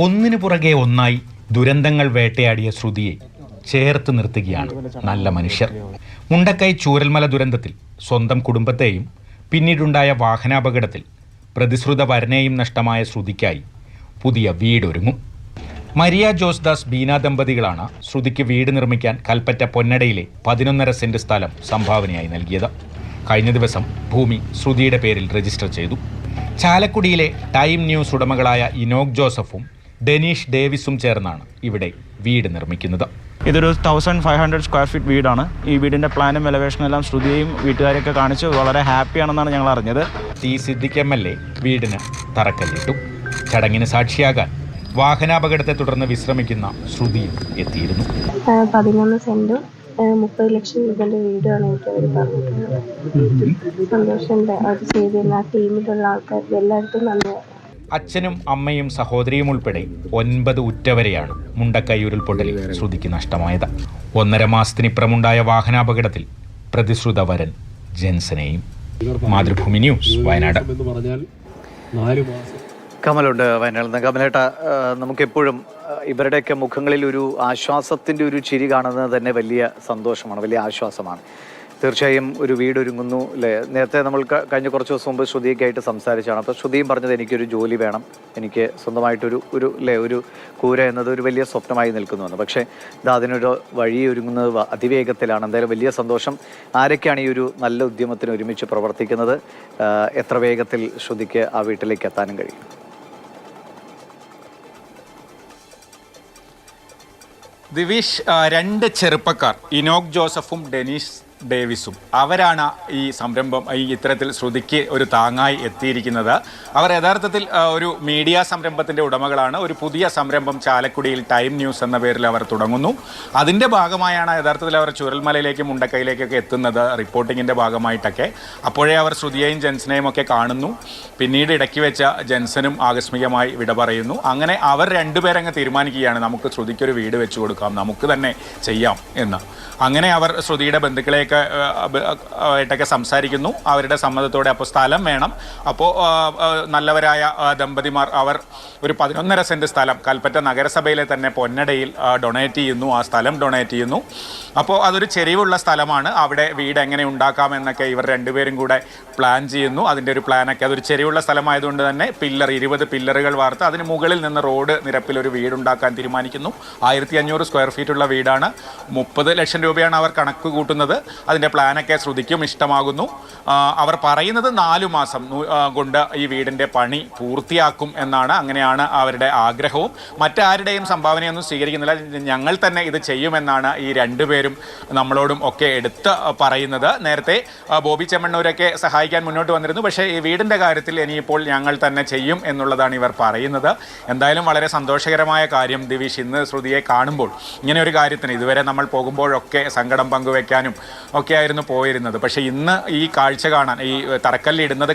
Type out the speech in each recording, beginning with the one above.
ഒന്നിനു പുറകെ ഒന്നായി ദുരന്തങ്ങൾ വേട്ടയാടിയ ശ്രുതിയെ ചേർത്ത് നിർത്തുകയാണ് നല്ല മനുഷ്യർ. മുണ്ടക്കൈ ചൂരൽമല ദുരന്തത്തിൽ സ്വന്തം കുടുംബത്തെയും പിന്നീടുണ്ടായ വാഹനാപകടത്തിൽ പ്രതിശ്രുത വരനെയും നഷ്ടമായ ശ്രുതിക്കായി പുതിയ വീടൊരുങ്ങും. മരിയ ജോസ്ദാസ് ബീന ദമ്പതികളാണ് ശ്രുതിക്ക് വീട് നിർമ്മിക്കാൻ കൽപ്പറ്റ പൊന്നടയിലെ 11.5 സെന്റ് സ്ഥലം സംഭാവനയായി നൽകിയത്. കഴിഞ്ഞ ദിവസം ഭൂമി ശ്രുതിയുടെ പേരിൽ രജിസ്റ്റർ ചെയ്തു. ചാലക്കുടിയിലെ ടൈം ന്യൂസ് ഉടമകളായ ഇനോക് ജോസഫും ഡെനീഷ് ഡേവിസും ചേർന്നാണ് ഇവിടെ വീട് നിർമ്മിക്കുന്നത്. ഇതൊരു 1500 സ്ക്വയർ ഫീറ്റ് വീടാണ്. ഈ വീടിൻ്റെ പ്ലാനും എലവേഷനും എല്ലാം ശ്രുതിയെയും വീട്ടുകാരെയൊക്കെ കാണിച്ച് വളരെ ഹാപ്പിയാണെന്നാണ് ഞങ്ങൾ അറിഞ്ഞത്. ടി സിദ്ദിഖ് MLA വീടിന് തറക്കല്ലിട്ടു. ചടങ്ങിന് സാക്ഷിയാകാൻ വാഹനാപകടത്തെ തുടർന്ന് വിശ്രമിക്കുന്ന ശ്രുതിയും എത്തിയിരുന്നു. 13 സെന്റും 30 ലക്ഷം രൂപയുടെ വീടാണ് എനിക്ക് അവർ പറഞ്ഞിട്ടുള്ളത്. സന്തോഷമുണ്ട്. അത് ചെയ്തിരുന്ന ആ ടീമിലുള്ള ആൾക്കാർക്ക് എല്ലാവർക്കും നന്ദി. അച്ഛനും അമ്മയും സഹോദരിയും ഉൾപ്പെടെ 9 ഉറ്റവരെയാണ് മുണ്ടക്കൈ ഉരുൾപൊട്ടലിൽ ശ്രുതിക്ക് നഷ്ടമായത്. 1.5 മാസത്തിനിപ്പുറമുണ്ടായ വാഹനാപകടത്തിൽ പ്രതിശ്രുത വരൻ ജെൻസനെയും. മാതൃഭൂമി ന്യൂസ്, വയനാട്. കമലുണ്ട് വയനാട്ടിൽ നിന്ന്. കമലേട്ട, നമുക്കെപ്പോഴും ഇവരുടെയൊക്കെ മുഖങ്ങളിൽ ഒരു ആശ്വാസത്തിൻ്റെ ഒരു ചിരി കാണുന്നത് തന്നെ വലിയ സന്തോഷമാണ്, വലിയ ആശ്വാസമാണ്. തീർച്ചയായും ഒരു വീടൊരുങ്ങുന്നു അല്ലേ? നേരത്തെ നമ്മൾ കഴിഞ്ഞ കുറച്ച് ദിവസം മുമ്പ് ശ്രുതിയൊക്കെ ആയിട്ട് സംസാരിച്ചാണ്. അപ്പോൾ ശ്രുതിയും പറഞ്ഞത് എനിക്കൊരു ജോലി വേണം, എനിക്ക് സ്വന്തമായിട്ടൊരു ഒരു കൂര എന്നത് ഒരു വലിയ സ്വപ്നമായി നിൽക്കുന്നുവെന്ന്. പക്ഷേ ഇത് അതിനൊരു വഴി ഒരുങ്ങുന്നത് അതിവേഗത്തിലാണ്. എന്തായാലും വലിയ സന്തോഷം. ആരൊക്കെയാണ് ഈ ഒരു നല്ല ഉദ്യമത്തിന് ഒരുമിച്ച് പ്രവർത്തിക്കുന്നത്? എത്ര വേഗത്തിൽ ശ്രുതിക്ക് ആ വീട്ടിലേക്ക് എത്താനും കഴിയും? ദിവിഷ്, 2 ചെറുപ്പക്കാർ ഇനോക് ജോസഫും ഡെനീഷ് ഡേവിസും അവരാണ് ഈ സംരംഭം ഇത്തരത്തിൽ ശ്രുതിക്ക് ഒരു താങ്ങായി എത്തിയിരിക്കുന്നത്. അവർ യഥാർത്ഥത്തിൽ ഒരു മീഡിയ സംരംഭത്തിൻ്റെ ഉടമകളാണ്. ഒരു പുതിയ സംരംഭം ചാലക്കുടിയിൽ ടൈം ന്യൂസ് എന്ന പേരിൽ അവർ തുടങ്ങുന്നു. അതിൻ്റെ ഭാഗമായാണ് യഥാർത്ഥത്തിൽ അവർ ചുരൽമലയിലേക്കും മുണ്ടക്കൈയിലേക്കൊക്കെ എത്തുന്നത്, റിപ്പോർട്ടിങ്ങിൻ്റെ ഭാഗമായിട്ടൊക്കെ. അപ്പോഴേ അവർ ശ്രുതിയെയും ജെൻസനെയും ഒക്കെ കാണുന്നു. പിന്നീട് ഇടയ്ക്ക് വെച്ച ജെൻസനും ആകസ്മികമായി വിട പറയുന്നു. അങ്ങനെ അവർ രണ്ടുപേരങ്ങ് തീരുമാനിക്കുകയാണ്, നമുക്ക് ശ്രുതിക്കൊരു വീട് വെച്ച് കൊടുക്കാം, നമുക്ക് തന്നെ ചെയ്യാം എന്ന്. അങ്ങനെ അവർ ശ്രുതിയുടെ ബന്ധുക്കളെയൊക്കെ ആയിട്ടൊക്കെ സംസാരിക്കുന്നു. അവരുടെ സമ്മതത്തോടെ അപ്പോൾ സ്ഥലം വേണം. അപ്പോൾ നല്ലവരായ ദമ്പതിമാർ അവർ ഒരു 11.5 സെന്റ് സ്ഥലം കൽപ്പറ്റ നഗരസഭയിലെ തന്നെ പൊന്നടയിൽ ഡൊണേറ്റ് ചെയ്യുന്നു. ആ സ്ഥലം ഡൊണേറ്റ് ചെയ്യുന്നു. അപ്പോൾ അതൊരു ചെരിവുള്ള സ്ഥലമാണ്. അവിടെ വീട് എങ്ങനെ ഉണ്ടാക്കാമെന്നൊക്കെ ഇവർ രണ്ടുപേരും കൂടെ പ്ലാൻ ചെയ്യുന്നു. അതിൻ്റെ ഒരു പ്ലാനൊക്കെ, അതൊരു ചെരിവുള്ള സ്ഥലമായതുകൊണ്ട് തന്നെ 20 പില്ലറുകൾ വാർത്ത് അതിന് മുകളിൽ നിന്ന് റോഡ് നിരപ്പിലൊരു വീടുണ്ടാക്കാൻ തീരുമാനിക്കുന്നു. 1500 സ്ക്വയർ ഫീറ്റുള്ള വീടാണ്. 30 ലക്ഷം രൂപയാണ് അവർ കണക്ക് കൂട്ടുന്നത്. അതിൻ്റെ പ്ലാനൊക്കെ ശ്രുതിക്കും ഇഷ്ടമാകുന്നു. അവർ പറയുന്നത് 4 മാസം കൊണ്ട് ഈ വീടിൻ്റെ പണി പൂർത്തിയാക്കും എന്നാണ്. അങ്ങനെയാണ് അവരുടെ ആഗ്രഹവും. മറ്റാരുടെയും സംഭാവനയൊന്നും സ്വീകരിക്കുന്നില്ല, ഞങ്ങൾ തന്നെ ഇത് ചെയ്യുമെന്നാണ് ഈ രണ്ടുപേരും നമ്മളോടും ഒക്കെ എടുത്ത് പറയുന്നത്. നേരത്തെ ബോബി ചെമ്മണ്ണൂരൊക്കെ സഹായിക്കാൻ മുന്നോട്ട് വന്നിരുന്നു. പക്ഷേ ഈ വീടിൻ്റെ കാര്യത്തിൽ ഇനിയിപ്പോൾ ഞങ്ങൾ തന്നെ ചെയ്യും എന്നുള്ളതാണ് ഇവർ പറയുന്നത്. എന്തായാലും വളരെ സന്തോഷകരമായ കാര്യം ദിവിഷ്, ഇന്ന് ശ്രുതിയെ കാണുമ്പോൾ ഇങ്ങനെ ഒരു കാര്യത്തിന് ഇതുവരെ നമ്മൾ പോകുമ്പോഴൊക്കെ സങ്കടം പങ്കുവെക്കാനും ഒക്കെ ആയിരുന്നു പോയിരുന്നത്. പക്ഷേ ഇന്ന് ഈ കാഴ്ച കാണാൻ, ഈ തറക്കല്ലിടുന്നത്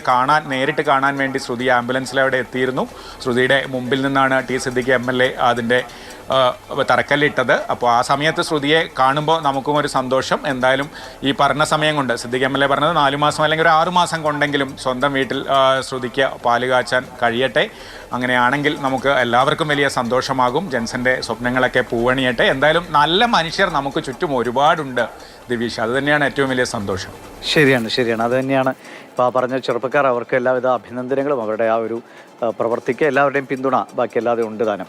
നേരിട്ട് കാണാൻ വേണ്ടി ശ്രുതി ആംബുലൻസിലവിടെ എത്തിയിരുന്നു. ശ്രുതിയുടെ മുമ്പിൽ നിന്നാണ് ടി സിദ്ദിഖ് MLA അതിൻ്റെ തറക്കല്ലിട്ടത്. അപ്പോൾ ആ സമയത്ത് ശ്രുതിയെ കാണുമ്പോൾ നമുക്കും ഒരു സന്തോഷം. എന്തായാലും ഈ പറഞ്ഞ സമയം കൊണ്ട് സിദ്ദിഖ് MLA പറഞ്ഞത് 4 മാസം അല്ലെങ്കിൽ ഒരു 6 മാസം കൊണ്ടെങ്കിലും സ്വന്തം വീട്ടിൽ ശ്രുതിക്ക് പാല് കാച്ചാൻ കഴിയട്ടെ. അങ്ങനെയാണെങ്കിൽ നമുക്ക് എല്ലാവർക്കും വലിയ സന്തോഷമാകും. ജെൻസൻ്റെ സ്വപ്നങ്ങളൊക്കെ പൂവണിയട്ടെ. എന്തായാലും നല്ല മനുഷ്യർ നമുക്ക് ചുറ്റും ഒരുപാടുണ്ട് ദിവിഷ്, അത് തന്നെയാണ് ഏറ്റവും വലിയ സന്തോഷം. ശരിയാണ്. അത് തന്നെയാണ് ഇപ്പോൾ പറഞ്ഞ ചെറുപ്പക്കാർ. അവർക്ക് എല്ലാവിധ അഭിനന്ദനങ്ങളും. അവരുടെ ആ ഒരു പ്രവർത്തിക്ക് എല്ലാവരുടെയും പിന്തുണ ബാക്കി എല്ലാവരും ഉണ്ട് താനും.